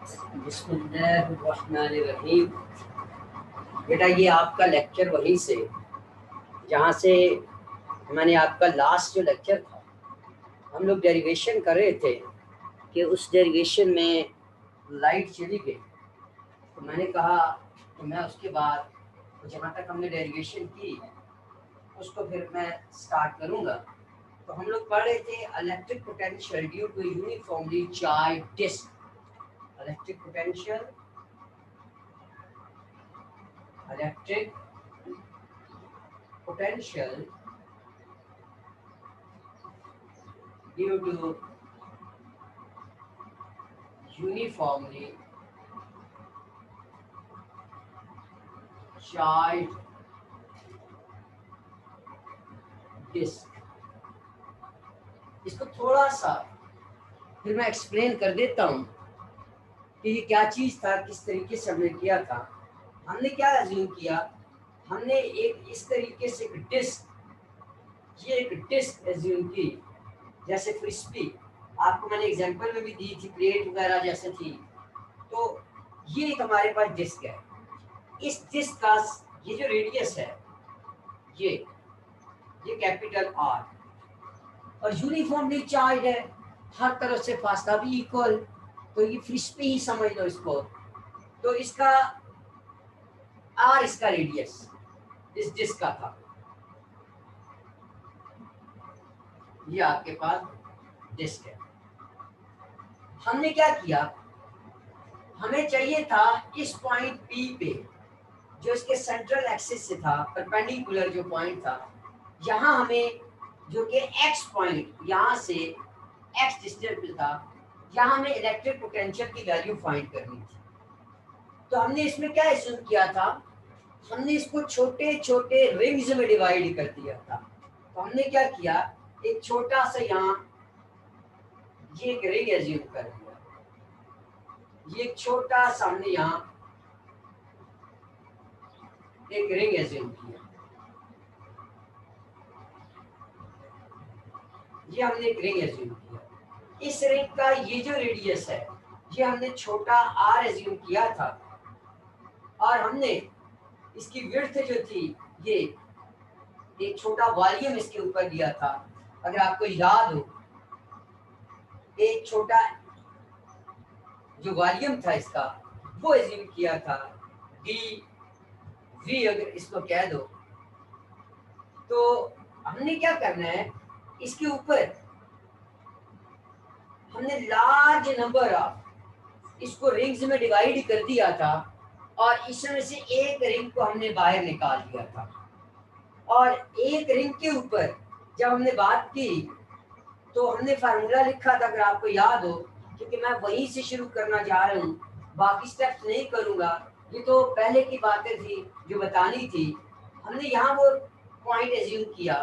बिस्मिल्लाहिर्रहमानिर्रहीम। बेटा ये आपका लेक्चर वहीं से जहाँ से मैंने आपका लास्ट जो लेक्चर था, हम लोग डेरिवेशन कर रहे थे कि उस डेरिवेशन में लाइट चली गई, तो मैंने कहा कि मैं उसके बाद जहाँ तक हमने डेरिवेशन की उसको फिर मैं स्टार्ट करूँगा। तो हम लोग पढ़ रहे थे electric potential due to uniformly charge disc. Electric potential, electric potential due to uniformly charged disk। इसको थोड़ा सा फिर मैं एक्सप्लेन कर देता हूँ कि ये क्या चीज़ था, किस तरीके से हमने किया था। हमने क्या अज्यूम किया, हमने एक इस तरीके से एक डिस्क, ये एक डिस्क अज्यूम की, जैसे फ्रिस्बी आपको मैंने एग्जांपल में भी दी थी, प्लेट वगैरह जैसे थी। तो ये एक हमारे पास डिस्क है। इस डिस्क का ये जो रेडियस है ये कैपिटल आर और यूनिफॉर्मली चार्ज है, हर तरफ से फासला भी इक्वल, तो ये फ्रिस्बी ही समझ लो इसको। तो इसका आर इसका रेडियस इस डिस्क का था। ये आपके पास डिस्क है। हमने क्या किया, हमें चाहिए था इस पॉइंट पी पे जो इसके सेंट्रल एक्सिस से था, परपेंडिकुलर जो पॉइंट था, यहाँ हमें जो कि एक्स पॉइंट यहाँ से एक्स डिस्टेंस पे था, यहाँ हमें इलेक्ट्रिक पोटेंशियल की वैल्यू फाइंड करनी थी। तो हमने इसमें क्या एज्यूम किया था, हमने इसको छोटे छोटे रिंग्स में डिवाइड कर दिया था। तो हमने क्या किया, एक छोटा सा यहाँ ये एक रिंग एज्यूम कर दिया, ये एक छोटा सा हमने यहाँ एक रिंग एज्यूम किया, ये हमने एक रिंग एज्यूम किया। इस रिंग का ये जो रेडियस है ये हमने छोटा आर एज्यूम किया था, और हमने इसकी विड्थ जो थी ये एक छोटा वॉल्यूम इसके ऊपर दिया था। अगर आपको याद हो, एक छोटा जो वॉल्यूम था इसका वो एज्यूम किया था, डी वी अगर इसको कह दो। तो हमने क्या करना है, इसके ऊपर हमने लार्ज नंबर ऑफ इसको रिंग्स में डिवाइड कर दिया था, और इसमें से एक रिंग को हमने बाहर निकाल दिया था। और एक रिंग के ऊपर जब हमने बात की तो हमने फार्मूला लिखा था, अगर आपको याद हो, क्योंकि मैं वहीं से शुरू करना जा रहा हूँ, बाकी स्टेप्स नहीं करूँगा, ये तो पहले की बातें थी जो बतानी थी। हमने यहाँ वो पॉइंट एज्यूम किया,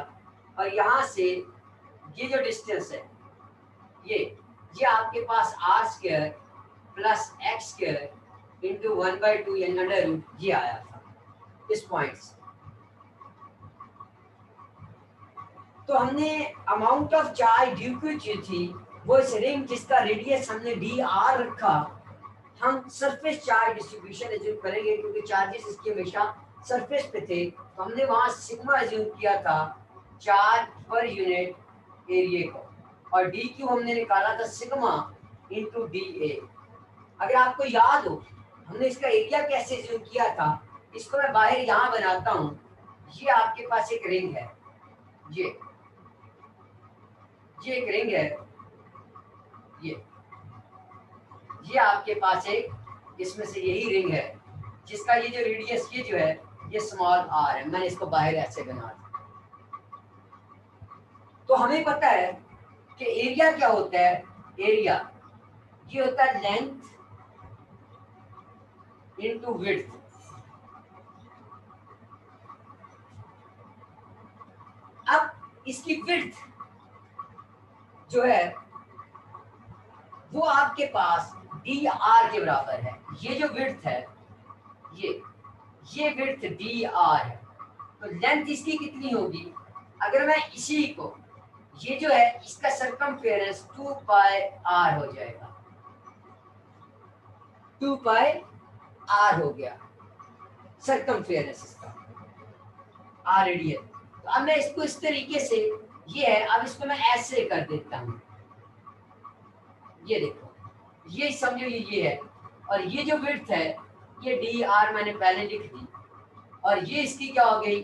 और यहाँ से ये जो डिस्टेंस है ये आपके पास R square plus x square into 1/2 यानी अंडर रूट ये आया था इस पॉइंट से। तो हमने amount of charge due to जो थी वो इस रिंग जिसका रेडियस हमने डी आर रखा, हम सरफेस चार्ज डिस्ट्रीब्यूशन एज्यूम करेंगे क्योंकि चार्जेस इसकी हमेशा सरफेस पे थे। तो हमने वहां सिग्मा एज्यूम किया था चार्ज पर यूनिट एरिया को, और डी क्यू हमने निकाला था सिग्मा इंटू डी ए। अगर आपको याद हो हमने इसका एरिया कैसे एज्यूम किया था, इसको मैं बाहर यहाँ बनाता हूँ। ये आपके पास एक रिंग है, ये एक रिंग है, ये आपके पास एक इसमें से यही रिंग है जिसका ये जो रेडियस ये जो है ये स्मॉल आर है। मैंने इसको बाहर ऐसे बना दिया। तो हमें पता है कि एरिया क्या होता है, एरिया ये होता है लेंथ इनटू विड्थ। अब इसकी विड्थ जो है वो आपके पास डी आर के बराबर है। ये जो विड्थ है ये विड्थ डी आर है, तो लेंथ इसकी कितनी होगी, अगर मैं इसी को ये जो है इसका सरकमफेरेंस 2 पाई आर हो जाएगा। 2 पाई आर हो गया सरकमफेरेंस इसका, आर रेडियस। तो अब मैं इसको इस तरीके से, ये है, अब इसको मैं ऐसे कर देता हूँ, ये देखो, ये समझो ये है, और ये जो विड्थ है ये डी आर मैंने पहले लिख दी, और ये इसकी क्या हो गई,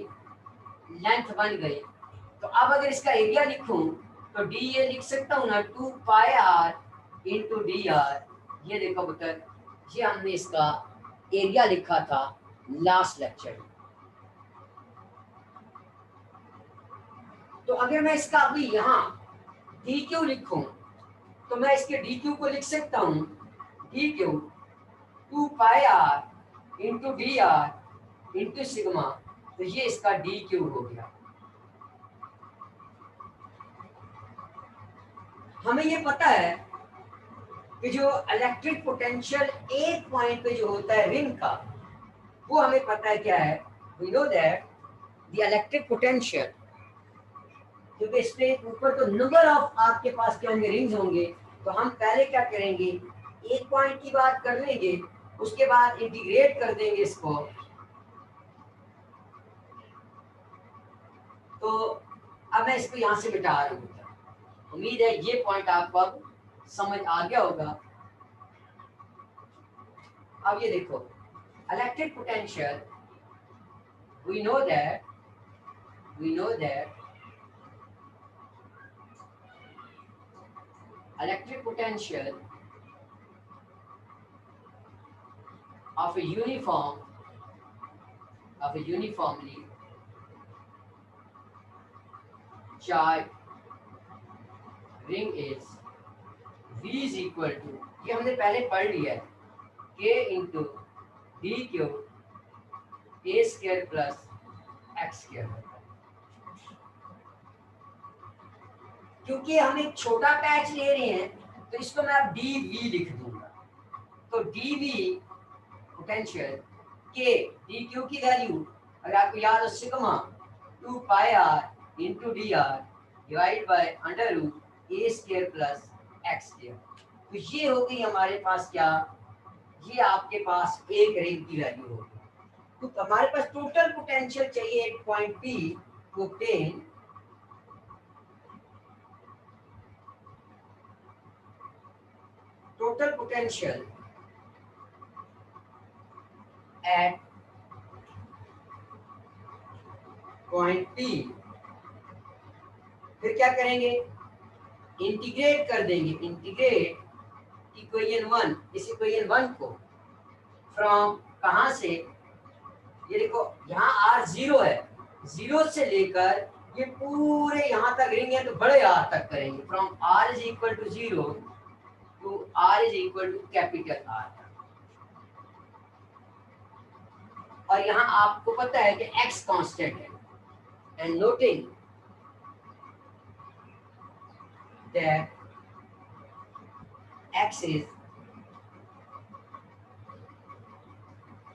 लेंथ बन गई। तो अब अगर इसका एरिया लिखूं तो डी ये लिख सकता हूँ ना, 2 pi are into D R. ये देखो पुत्र, ये हमने इसका एरिया लिखा था लास्ट लेक्चर में। तो अगर मैं इसका अभी यहाँ डी क्यू लिखूं तो मैं इसके डी क्यू को लिख सकता हूँ, D Q 2 pi are into D R into sigma. तो ये इसका डी क्यू हो गया। हमें ये पता है कि जो इलेक्ट्रिक पोटेंशियल एक पॉइंट पे जो होता है रिंग का, वो हमें पता है क्या है, we know that the electric potential, क्योंकि इस पे ऊपर तो नंबर ऑफ आपके पास क्या होंगे, रिंग्स होंगे। तो हम पहले क्या करेंगे, एक पॉइंट की बात कर लेंगे, उसके बाद इंटीग्रेट कर देंगे इसको। तो अब मैं इसको यहाँ से मिटा रहा हूँ। उम्मीद है ये पॉइंट आपको अब समझ आ गया होगा। अब ये देखो, electric potential, we know that electric potential of a uniformly charged ring is V is equal to, ये हमने पहले पढ़ लिया है, K into D cube A square plus X square. क्योंकि हम एक छोटा पैच ले रहे हैं तो इसको मैं अब dV लिख दूंगा। तो dV पोटेंशियल के डी क्यू की वैल्यू अगर आपको याद हो, sigma 2 pi are into D r divide by under root A square plus x square. तो ये हो गई हमारे पास क्या, ये आपके पास एक रिंग की वैल्यू होगी। तो हमारे पास टोटल पोटेंशियल चाहिए एक point p to obtain total potential at point P। फिर क्या करेंगे, इंटीग्रेट कर देंगे, इंटीग्रेट इक्वेशन 1, इस इक्वेशन 1 को फ्रॉम कहां से, ये देखो यहाँ आर जीरो है, जीरो से लेकर ये पूरे यहाँ तक रिंग है तो बड़े आर तक करेंगे, from r is equal to 0 to r is equal to capital R। और यहाँ आपको पता है कि x कांस्टेंट है, and noting that x is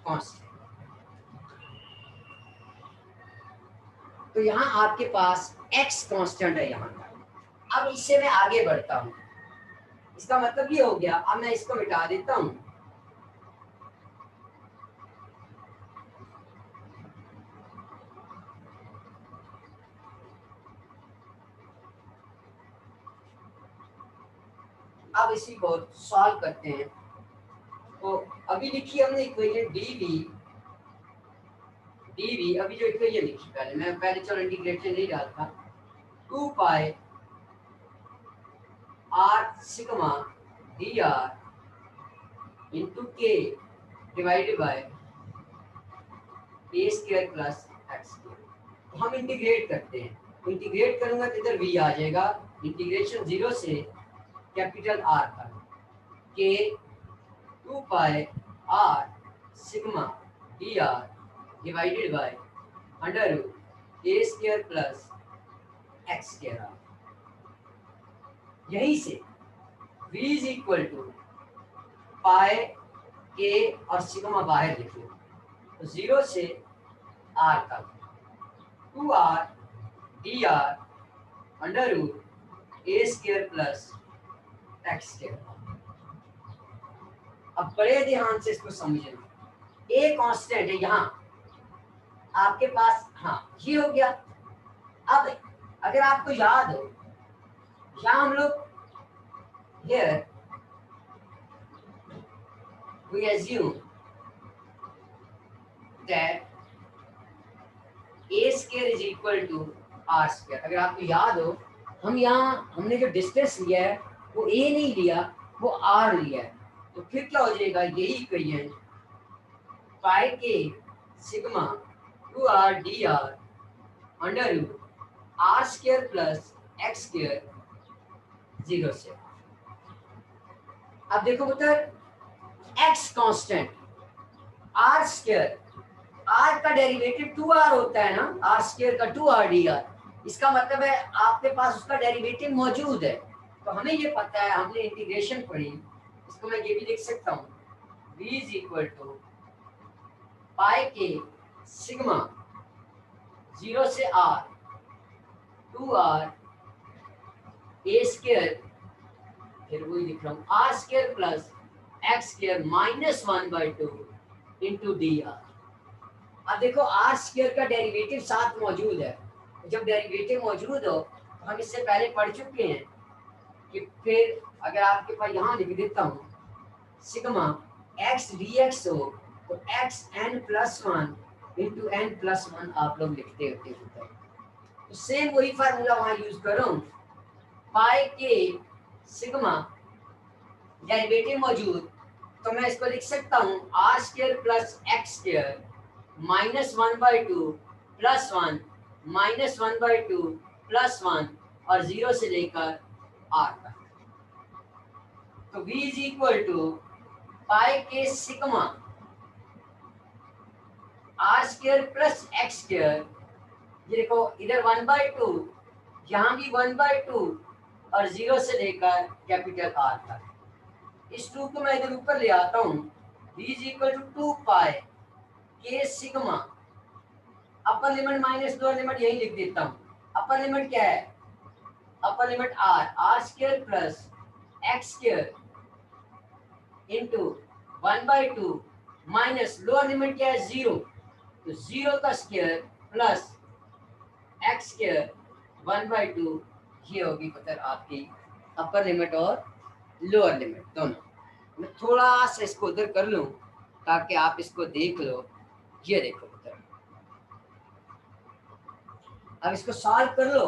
constant। तो यहाँ आपके पास x कांस्टेंट है यहाँ तक। अब इससे मैं आगे बढ़ता हूँ, इसका मतलब ये हो गया, अब मैं इसको मिटा देता हूं। अब इसी को सॉल्व करते हैं। तो अभी लिखी हमने इक्वेशन डीवी, अभी जो इक्वेशन लिखी पहले चलो इंटीग्रेशन नहीं डालता, 2 pi R sigma D R into K divided by A square plus x square. तो हम इंटीग्रेट करते हैं, तो इंटीग्रेट करूंगा तो इधर वी आ जाएगा, इंटीग्रेशन 0 से कैपिटल आर तक, K 2 pi R sigma D R divided by under root A square plus x square. यहीं से v is equal to pi K और सिग्मा बाहर लिखो, तो 0 से r तक 2r D R under root ए स्क्वायर प्लस एक्स स्क्वायर। अब बड़े ध्यान से इसको समझना, ए कांस्टेंट है यहाँ आपके पास, हाँ ये हो गया। अब अगर आपको याद हो, यहाँ हम लोग here we assume that a square is equal to r square। अगर आपको याद हो, हम यहाँ हमने जो डिस्टेंस लिया है वो a नहीं लिया, वो r लिया है। तो फिर क्या हो जाएगा, यही इक्वेशन पाई के sigma 2r dr under root r square plus x square 0 से। अब देखो पुत्र, x constant, r square, r का डेरिवेटिव 2r होता है ना, r स्क्वायर का 2r dr, इसका मतलब है आपके पास उसका डेरिवेटिव मौजूद है। तो हमें ये पता है, हमने इंटीग्रेशन पढ़ी, इसको मैं ये भी लिख सकता हूँ, v is equal to pi के सिग्मा 0 से r 2r a स्क्वायर, फिर वही लिख रहा हूँ r square plus x square minus 1/2 into D R. अब देखो आर स्क्वायर का डेरिवेटिव साथ मौजूद है, जब डेरिवेटिव मौजूद हो तो हम इससे पहले पढ़ चुके हैं कि फिर अगर आपके पास यहाँ लिख देता हूँ सिग्मा x dx हो तो x n plus 1 into n plus 1 आप लोग लिखते होते हैं। तो सेम वही फार्मूला वहाँ यूज करूँ, पाई के सिग्मा डेरिवेटिव मौजूद, तो मैं इसको लिख सकता हूँ r square plus x square minus 1/2 plus 1 minus 1/2 plus 1 और 0 से लेकर r तक। तो v is equal to pi के sigma are square plus x square, ये देखो इधर 1/2, यहाँ भी 1/2 और 0 से लेकर कैपिटल R तक। इस 2 को मैं इधर ऊपर ले आता हूँ, v is equal to 2 pi के sigma, upper limit minus lower limit यही लिख देता हूँ। अपर लिमिट क्या है, upper limit r square plus x square into 1/2 minus lower limit क्या है 0, तो 0 का स्क्वायर प्लस एक्स स्क्वायर 1/2, ये होगी पुत्र आपकी अपर लिमिट और लोअर लिमिट दोनों। मैं थोड़ा सा इसको उधर कर लूं ताकि आप इसको देख लो। ये देखो पुत्र, अब इसको सॉल्व कर लो,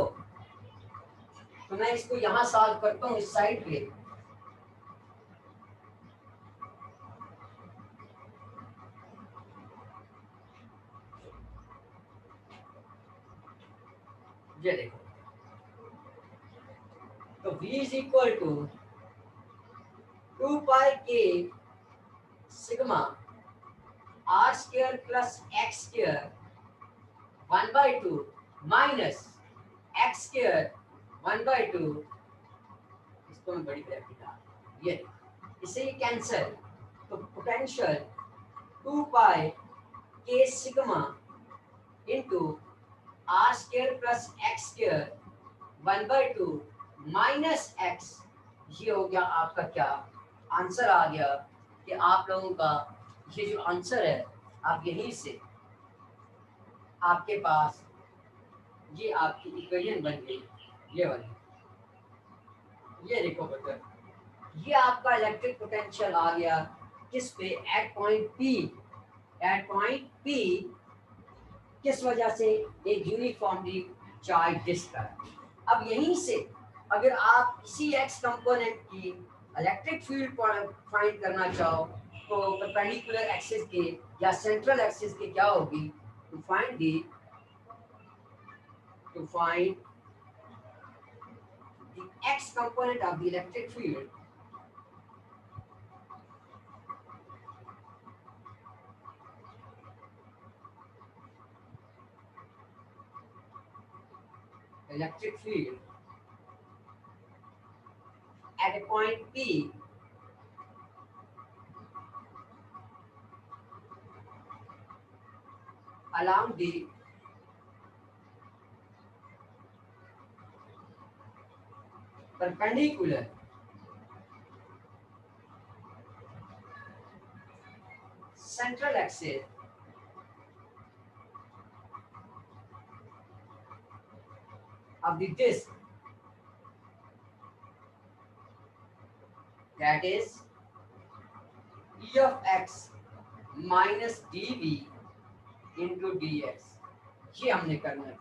तो मैं इसको यहाँ सॉल्व करता हूँ इस साइड पे। ये देखो, तो v is equal to 2 pi के sigma are square plus x square 1/2 minus x square 1/2, इसको मैं बड़ी ब्रैकेट डाल, ये इसे ही कैंसिल, तो पोटेंशियल 2 पाई के sigma into r square plus x square 1/2 minus x, ये हो गया आपका क्या आंसर आ गया कि आप लोगों का ये जो आंसर है, आप यहीं से आपके पास ये आपकी इक्वेशन बन गई, ये वाली। ये देखो बेटा, ये आपका इलेक्ट्रिक पोटेंशियल आ गया किस पे, at point p. At point p किस वजह से, एक यूनिफॉर्मली चार्ज डिस्क है। अब यहीं से अगर आप किसी एक्स कंपोनेंट की इलेक्ट्रिक फील्ड फाइंड करना चाहो तो परपेंडिकुलर एक्सिस के या सेंट्रल एक्सिस के क्या होगी, to find the x component of the electric field, at a point P along the perpendicular central axis of the disk, that is E of x minus dv into dx, ये हमने करना है।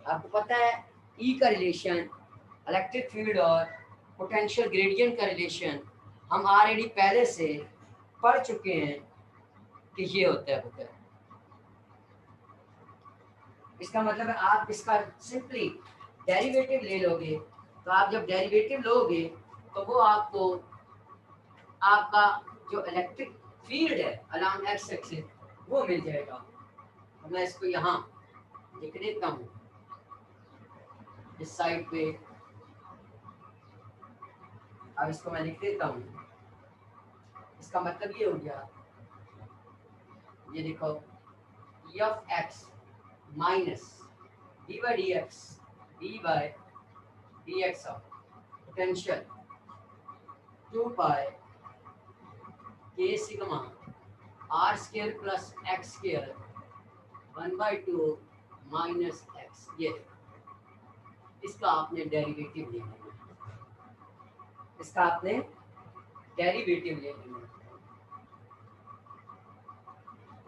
आपको पता है E का relation, electric field और potential gradient का रिलेशन हम ऑलरेडी पहले से पढ़ चुके हैं कि ये होता है। इसका मतलब है आप इसका सिंपली डेरिवेटिव ले लोगे, तो आप जब डेरिवेटिव लोगे तो वो आपको आपका जो इलेक्ट्रिक फील्ड है अलोंग एक्स एक्सिस वो मिल जाएगा। तो मैं इसको यहाँ लिख देता हूँ इस साइड पे, अब इसको मैं लिख देता हूँ। इसका मतलब ये हो गया, ये देखो e of x minus d by d x d by d x of potential 2 pi के sigma are square plus x square 1/2 minus x, ये इसका आपने डेरिवेटिव ले लेना, इसका आपने डेरिवेटिव ले लेना।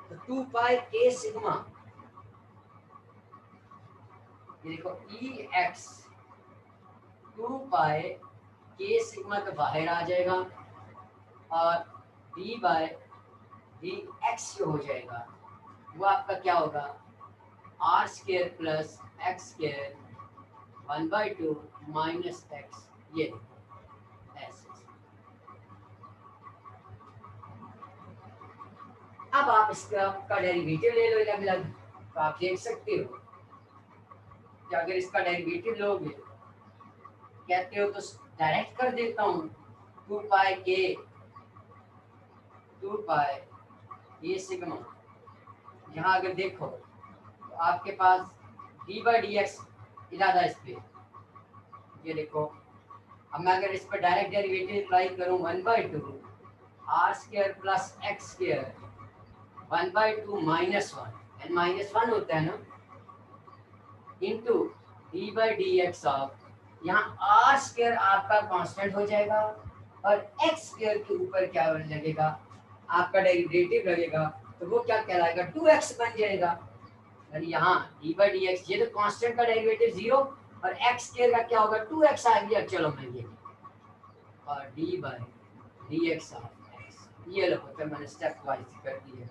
तो 2 पाई के सिग्मा, ये देखो ई एक्स 2 पाई के सिग्मा तो बाहर आ जाएगा और डी बाय डी एक्स जो हो जाएगा वो आपका क्या होगा, r square plus x square 1/2 minus x, ये ऐसे। अब आप इसका डेरिवेटिव ले लो अलग अलग, तो आप देख सकते हो कि अगर इसका डेरिवेटिव लोगे, कहते हो तो डायरेक्ट कर देता हूँ 2 पाई ये सिग्मा, यहाँ अगर देखो तो आपके पास डी बाई डी एक्स इरादा इस पे, ये देखो। अब मैं अगर इस पर डायरेक्ट डेरिवेटिव अप्लाई करूँ 1/2 r square plus x square 1/2 minus 1 n minus 1 होता है ना, into d by d x of, यहाँ आर स्क्वायर आपका कांस्टेंट हो जाएगा और एक्स स्क्वायर के ऊपर क्या लगेगा, आपका डेरिवेटिव लगेगा, तो वो क्या कहलाएगा 2x बन जाएगा। यानी यहाँ डी बाई डी एक्स, ये तो कांस्टेंट का डेरिवेटिव 0 और x स्क्वायर का क्या होगा 2x आ गया। चलो मैं ये और D by d x of x, ये लो, तो मैंने स्टेप वाइज कर दिया,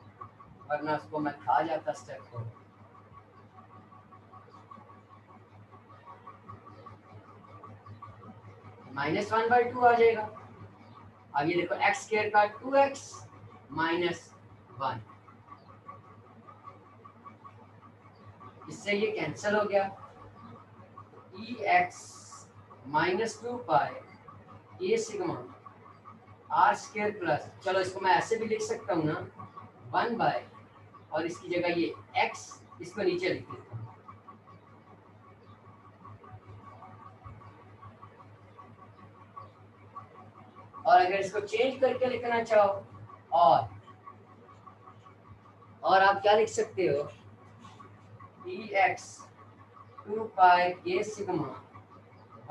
वरना उसको मैं खा जाता स्टेप को। -1/2 आ जाएगा। अब ये देखो एक्स स्क्वायर का 2x माइनस 1, इससे ये कैंसिल हो गया। E X minus 2 pi A sigma are square plus, चलो इसको मैं ऐसे भी लिख सकता हूँ ना 1 बाय, और इसकी जगह ये x, इसको नीचे लिख देता हूँ। और अगर इसको चेंज करके लिखना चाहो और आप क्या लिख सकते हो, ई एक्स 2 पाई के सिग्मा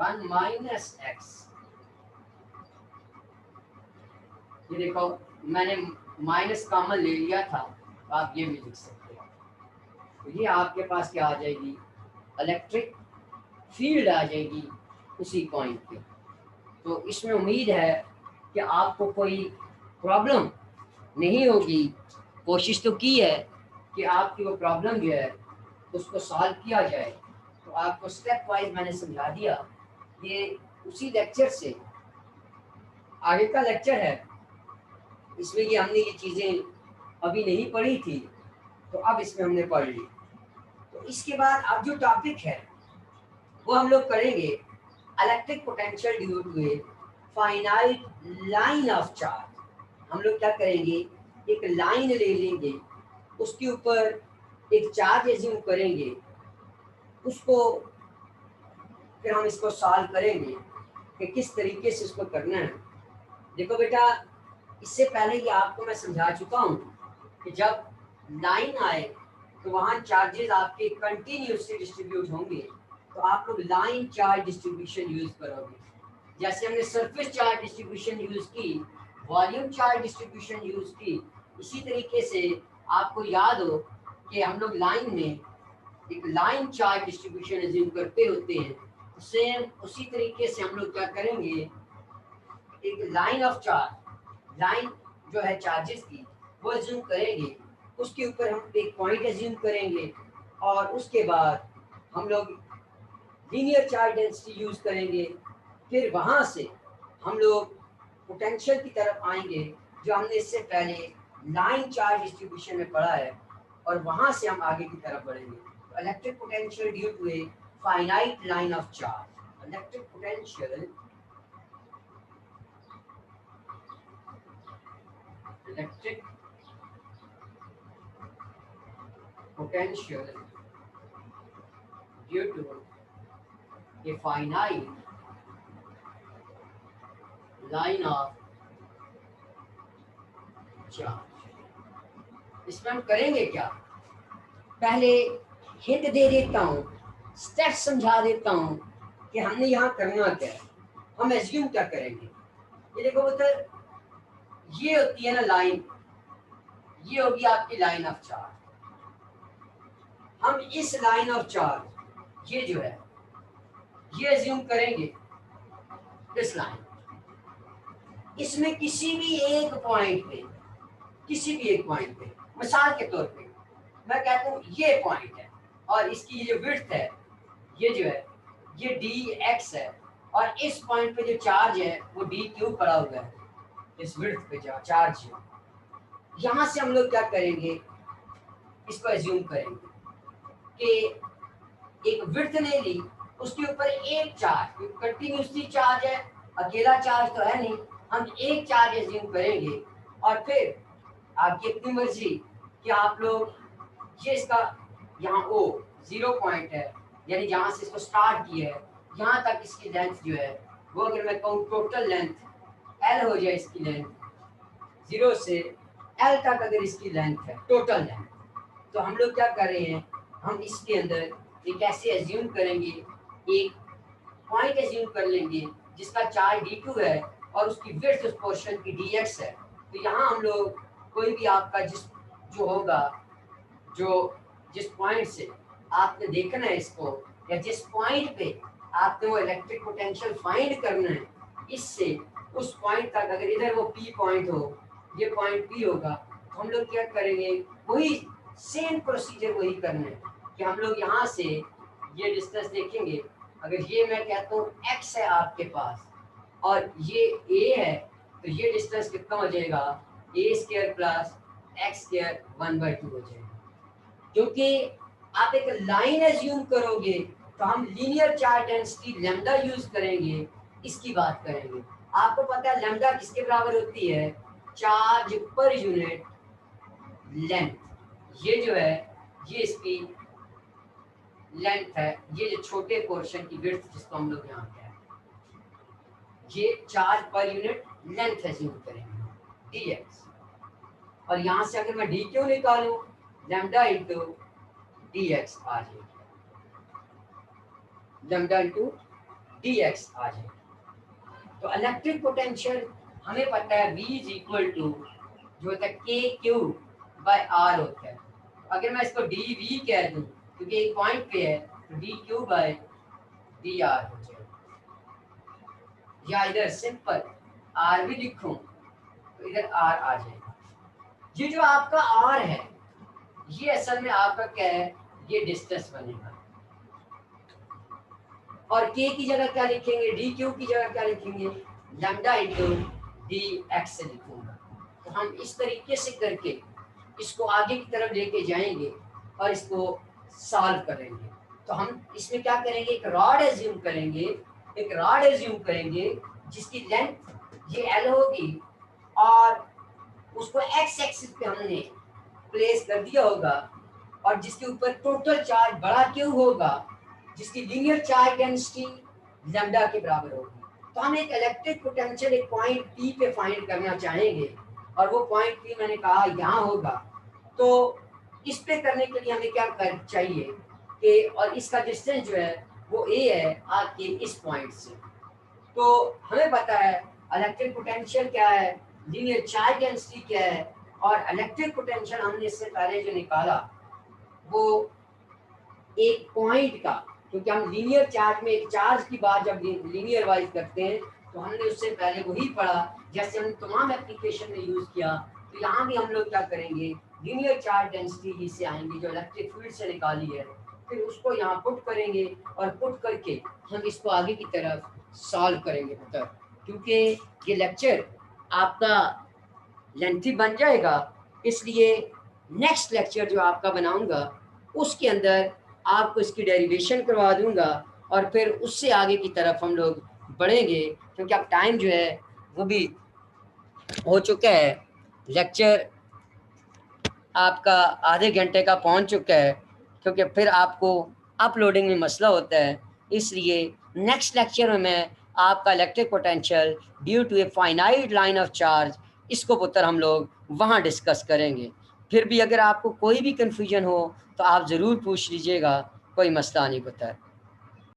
1 माइनस एक्स, ये देखो मैंने माइनस कॉमन ले लिया था, तो आप ये भी लिख सकते हो। तो ये आपके पास क्या आ जाएगी, इलेक्ट्रिक फील्ड आ जाएगी उसी पॉइंट पे। तो इसमें उम्मीद है कि आपको कोई प्रॉब्लम नहीं होगी। कोशिश तो की है कि आपकी वो प्रॉब्लम जो है उसको सॉल्व किया जाए। तो आपको स्टेप वाइज मैंने समझा दिया। ये उसी लेक्चर से आगे का लेक्चर है, इसमें ये हमने ये चीज़ें अभी नहीं पढ़ी थी, तो अब इसमें हमने पढ़ ली। तो इसके बाद अब जो टॉपिक है वो हम लोग करेंगे electric potential due to a finite line of charge. हम लोग क्या करेंगे, एक लाइन ले लेंगे, उसके ऊपर एक चार्ज एज्यूम करेंगे, उसको फिर हम इसको सॉल्व करेंगे कि किस तरीके से इसको करना है। देखो बेटा, इससे पहले ये आपको मैं समझा चुका हूँ कि जब लाइन आए तो वहाँ चार्जेस आपके कंटिन्यूसली डिस्ट्रीब्यूट होंगे, तो आप लोग लाइन चार्ज डिस्ट्रीब्यूशन यूज करोगे। जैसे हमने सरफेस चार्ज डिस्ट्रीब्यूशन यूज की, वॉल्यूम चार्ज डिस्ट्रीब्यूशन यूज की, इसी तरीके से आपको याद हो कि हम लोग लाइन में एक लाइन चार्ज डिस्ट्रीब्यूशन एज्यूम करते होते हैं, सेम उसी तरीके से हम लोग क्या करेंगे, एक लाइन ऑफ चार्ज, लाइन जो है चार्जेस की वो एज्यूम करेंगे, उसके ऊपर हम एक पॉइंट एज्यूम करेंगे और उसके बाद हम लोग लीनियर चार्ज डेंसिटी यूज करेंगे। फिर वहां से हम लोग पोटेंशियल की तरफ आएंगे जो हमने इससे पहले लाइन चार्ज डिस्ट्रीब्यूशन में पढ़ा है, और वहां से हम आगे की तरफ बढ़ेंगे। Electric potential due to a finite line of charge, electric potential electric potential due to a finite line of charge। इसमें हम करेंगे क्या, पहले हिंट दे देता हूँ, स्टेप समझा देता हूँ कि हमने यहाँ करना क्या है। हम एज्यूम क्या करेंगे, ये देखो मतलब ये होती है ना लाइन, ये होगी आपकी लाइन ऑफ चार्ज। हम इस लाइन ऑफ चार्ज, ये जो है ये एज्यूम करेंगे दिस लाइन, इसमें किसी भी एक पॉइंट पे, किसी भी एक पॉइंट पे, मिसाल के तौर पे मैं कहता हूँ ये पॉइंट है और इसकी ये जो विड्थ है, ये जो है ये dx है, और इस पॉइंट पे जो चार्ज है वो dq पड़ा हुआ है, इस विड्थ पे जो चार्ज है। यहाँ से हम लोग क्या करेंगे, इसको एज्यूम करेंगे कि एक विड्थ ले ली, उसके ऊपर एक चार्ज, कंटिन्यूसली चार्ज है, अकेला चार्ज तो है नहीं, हम एक चार्ज एज्यूम करेंगे। और फिर आपकी अपनी मर्जी कि आप लोग ये इसका यहाँ ओ 0 पॉइंट है, यानी जहाँ से इसको स्टार्ट किया है यहाँ तक इसकी लेंथ जो है वो, अगर मैं कहूँ टोटल लेंथ L हो जाए, इसकी लेंथ 0 से L तक अगर इसकी लेंथ है टोटल लेंथ, तो हम लोग क्या कर रहे हैं, हम इसके अंदर एक ऐसे एज्यूम करेंगे, एक पॉइंट एज्यूम कर लेंगे जिसका चार्ज d2 है और उसकी विड्थ उस पोर्शन की dx है। तो यहाँ हम लोग कोई भी आपका जो होगा, जो जिस पॉइंट से आपने देखना है इसको, या जिस पॉइंट पे आपने वो इलेक्ट्रिक पोटेंशियल फाइंड करना है, इससे उस पॉइंट तक अगर इधर वो P पॉइंट हो, ये पॉइंट P होगा, तो हम लोग क्या करेंगे, वही सेम प्रोसीजर वही करना है कि हम लोग यहाँ से ये डिस्टेंस देखेंगे। अगर ये मैं कहता हूँ x है आपके पास और ये a है, तो ये डिस्टेंस कितना हो जाएगा, a² प्लस x² 1/2 हो जाएगा। क्योंकि आप एक लाइन एज्यूम करोगे तो हम linear charge density lambda use करेंगे, इसकी बात करेंगे। आपको पता है लैम्डा किसके बराबर होती है, चार्ज पर यूनिट लेंथ। ये जो है ये इसकी लेंथ है, ये जो छोटे पोर्शन की विड्थ जिसको हम लोग यहाँ पे, ये charge per unit length assume करेंगे dx, और यहाँ से अगर मैं d क्यों निकालूं, लैम्डा इंटू dx आ जाएगी, लैम्डा इंटू dx आ जाएगी। तो इलेक्ट्रिक पोटेंशियल हमें पता है V इज इक्वल टू जो होता है KQ/R होता है। अगर मैं इसको dV कह दूं क्योंकि एक पॉइंट पे है, तो dQ/dR हो जाएगा, या इधर सिंपल R भी लिखूं तो इधर R आ जाएगा। ये जो आपका R है ये असल में आपका क्या है, ये डिस्टेंस बनेगा, और K की जगह क्या लिखेंगे, DQ की जगह क्या लिखेंगे, लैम्डा इंटू dx से लिखूंगा। तो हम इस तरीके से करके इसको आगे की तरफ लेके जाएंगे और इसको सॉल्व करेंगे। तो हम इसमें क्या करेंगे, एक रॉड एज्यूम करेंगे, एक रॉड एज्यूम करेंगे जिसकी लेंथ ये L होगी और उसको x एक्सिस पे हमने प्लेस कर दिया होगा, और जिसके ऊपर टोटल चार्ज बड़ा Q होगा, जिसकी लीनियर चार्ज डेंसिटी लैम्डा के बराबर होगी। तो हम एक इलेक्ट्रिक पोटेंशियल एक पॉइंट P पे फाइंड करना चाहेंगे, और वो पॉइंट P मैंने कहा यहाँ होगा, तो इस पे करने के लिए हमें क्या कर चाहिए कि, और इसका डिस्टेंस जो है वो ए है आपके इस पॉइंट से। तो हमें पता है इलेक्ट्रिक पोटेंशियल क्या है, लीनियर चार्ज डेंसिटी क्या है, और इलेक्ट्रिक पोटेंशियल हमने इससे पहले जो निकाला वो एक पॉइंट का, क्योंकि हम लीनियर चार्ज में एक चार्ज की बात जब लीनियर वाइज करते हैं तो हमने उससे पहले वही पढ़ा, जैसे हम तमाम एप्लीकेशन में यूज किया, तो यहाँ भी हम लोग क्या करेंगे, लीनियर चार्ज डेंसिटी से आएंगे जो इलेक्ट्रिक फील्ड से निकाली है, फिर उसको यहाँ पुट करेंगे और पुट करके हम इसको आगे की तरफ सॉल्व करेंगे बेटर, क्योंकि ये लेक्चर आपका लेंथी बन जाएगा, इसलिए नेक्स्ट लेक्चर जो आपका बनाऊंगा उसके अंदर आपको इसकी डेरिवेशन करवा दूंगा और फिर उससे आगे की तरफ हम लोग बढ़ेंगे, क्योंकि अब टाइम जो है वो भी हो चुका है, लेक्चर आपका आधे घंटे का पहुंच चुका है, क्योंकि फिर आपको अपलोडिंग में मसला होता है, इसलिए नेक्स्ट लेक्चर में मैं आपका electric potential due to a finite line of charge, इसको पुत्र हम लोग वहाँ डिस्कस करेंगे। फिर भी अगर आपको कोई भी कन्फ्यूजन हो तो आप ज़रूर पूछ लीजिएगा, कोई मसला नहीं पुत्र।